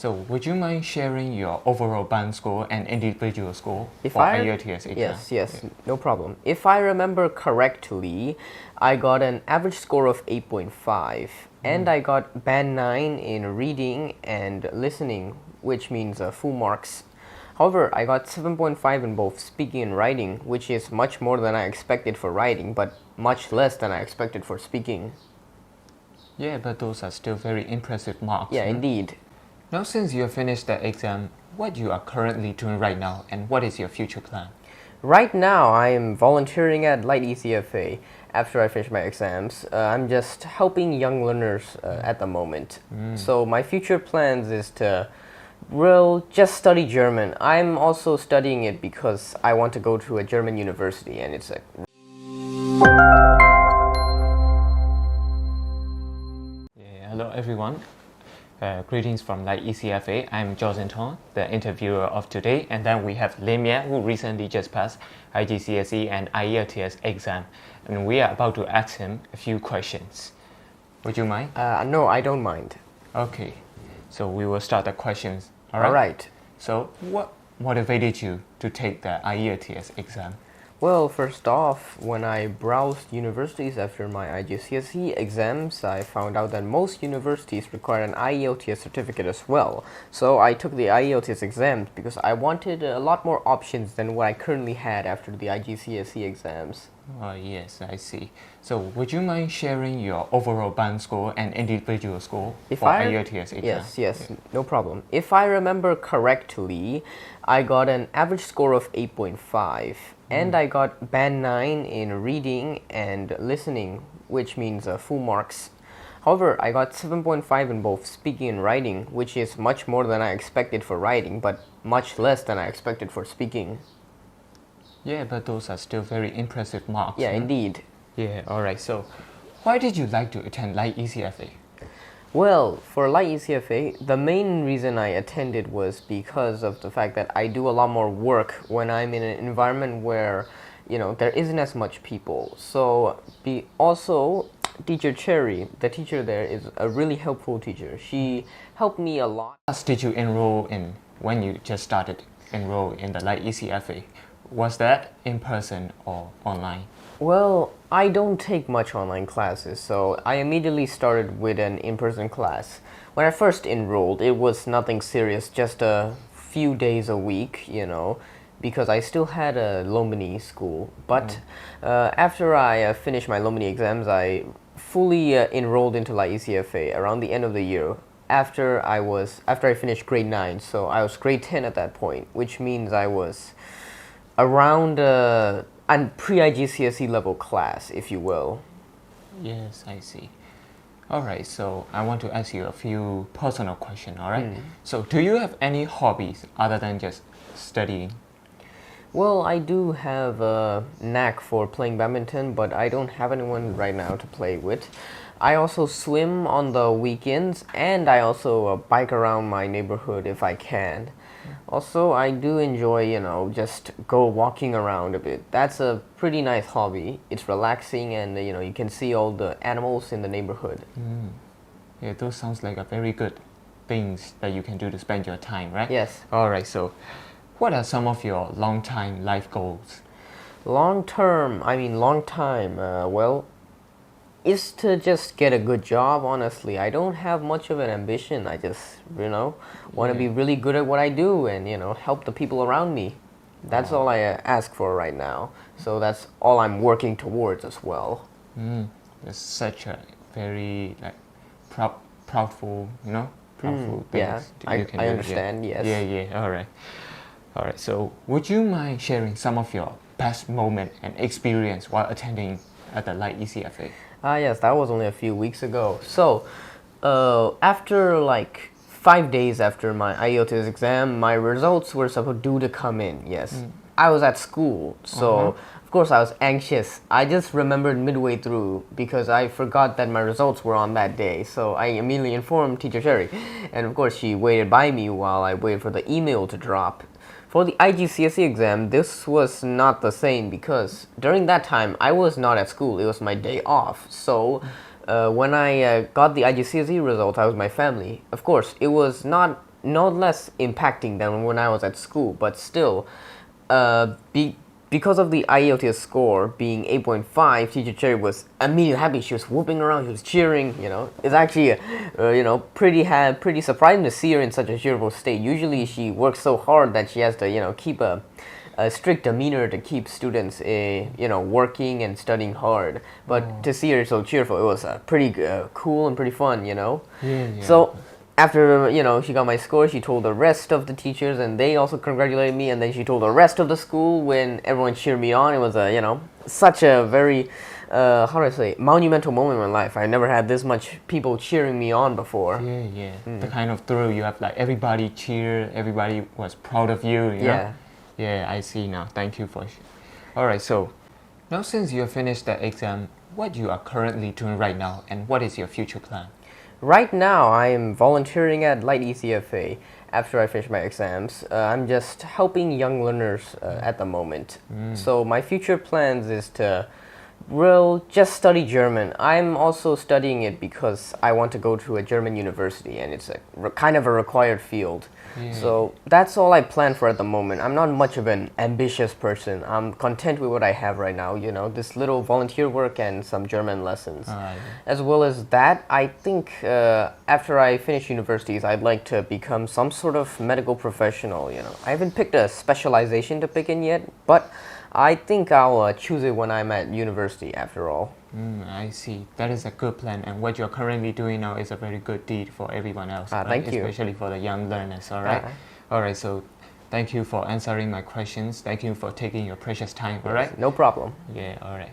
So would you mind sharing your overall band score and individual score If for I IELTS exam? Yes, no problem. If I remember correctly, I got an average score of 8.5 and I got band 9 in reading and listening, which means full marks. However, I got 7.5 in both speaking and writing, which is much more than I expected for writing, but much less than I expected for speaking. Yeah, but those are still very impressive marks. Yeah, indeed. Now, since you have finished the exam, what you are currently doing right now and what is your future plan? Right now, I am volunteering at Light ECFA after I finish my exams. I'm just helping young learners at the moment. So my future plans is to, well, just study German. I'm also studying it because I want to go to a German university, and it's a... Yeah, hello everyone. Greetings from Light ECFA. I'm Josin Tong, the interviewer of today, and then we have Lim Ye, who recently just passed IGCSE and IELTS exam, and we are about to ask him a few questions. Would you mind? No, I don't mind. Okay, so we will start the questions. All right. So what motivated you to take the IELTS exam? Well, first off, when I browsed universities after my IGCSE exams, I found out that most universities require an IELTS certificate as well. So I took the IELTS exams because I wanted a lot more options than what I currently had after the IGCSE exams. Oh, yes, I see. So would you mind sharing your overall band score and individual score for IELTS exam? Yes, no problem. If I remember correctly, I got an average score of 8.5 and I got band 9 in reading and listening, which means full marks. However, I got 7.5 in both speaking and writing, which is much more than I expected for writing, but much less than I expected for speaking. Yeah, but those are still very impressive marks. Yeah, indeed. Yeah, alright. So, why did you like to attend Light ECFA? Well, for Light ECFA, the main reason I attended was because of the fact that I do a lot more work when I'm in an environment where, there isn't as much people. So, also, Teacher Cherry, the teacher there, is a really helpful teacher. She helped me a lot. What class did you enroll in when you just started enroll in the Light ECFA? Was that in person or online? Well, I don't take much online classes, so I immediately started with an in-person class. When I first enrolled, it was nothing serious, just a few days a week, because I still had a Lomini school. But after I finished my Lomini exams, I fully enrolled into Light ECFA around the end of the year. After I finished grade 9, so I was grade 10 at that point, which means I was around a pre-IGCSE level class, if you will. Yes, I see. Alright, so I want to ask you a few personal questions, alright? So do you have any hobbies other than just studying? Well, I do have a knack for playing badminton, but I don't have anyone right now to play with. I also swim on the weekends, and I also bike around my neighborhood if I can. Also, I do enjoy, just go walking around a bit. That's a pretty nice hobby. It's relaxing and, you can see all the animals in the neighborhood. Yeah, those sounds like a very good things that you can do to spend your time, right? Yes. Alright, so what are some of your long-time life goals? Long time, well, is to just get a good job, honestly. I don't have much of an ambition. I just, want to be really good at what I do and, help the people around me. That's all I ask for right now. So that's all I'm working towards as well. It's such a very proudful, proudful things. Yeah, you can I do. understand, yes. Yeah, alright. So would you mind sharing some of your best moment and experience while attending at the Light ECFA? Yes, that was only a few weeks ago. So, after 5 days after my IELTS exam, my results were due to come in, yes. I was at school, so of course I was anxious. I just remembered midway through because I forgot that my results were on that day. So I immediately informed Teacher Sherry, and of course she waited by me while I waited for the email to drop. For the IGCSE exam, this was not the same because during that time, I was not at school. It was my day off. So when I got the IGCSE result, I was with my family. Of course, it was not not less impacting than when I was at school, but still, because of the IELTS score being 8.5, teacher Cherry was immediately happy. She was whooping around, she was cheering. It's actually, pretty surprising to see her in such a cheerful state. Usually, she works so hard that she has to, keep a strict demeanor to keep students, working and studying hard. But to see her so cheerful, it was pretty cool and pretty fun. Yeah. So after she got my score, she told the rest of the teachers, and they also congratulated me. And then she told the rest of the school when everyone cheered me on. It was such a very how do I say, monumental moment in my life. I never had this much people cheering me on before. Yeah. The kind of thrill you have, like everybody cheered, everybody was proud of you. You know? Yeah, I see now. Thank you for. All right, so now since you have finished the exam, what you are currently doing right now, and what is your future plan? Right now, I am volunteering at Light ECFA. After I finish my exams, I'm just helping young learners at the moment. So my future plans is to just study German. I'm also studying it because I want to go to a German university, and it's kind of a required field. So that's all I plan for at the moment. I'm not much of an ambitious person. I'm content with what I have right now, this little volunteer work and some German lessons. As well as that, I think after I finish universities, I'd like to become some sort of medical professional. I haven't picked a specialization to pick in yet, but I think I'll choose it when I'm at university after all. I see. That is a good plan, and what you're currently doing now is a very good deed for everyone else, right? Thank you. Especially for the young learners, all right? All right, so thank you for answering my questions. Thank you for taking your precious time, all right? No problem. Yeah, all right.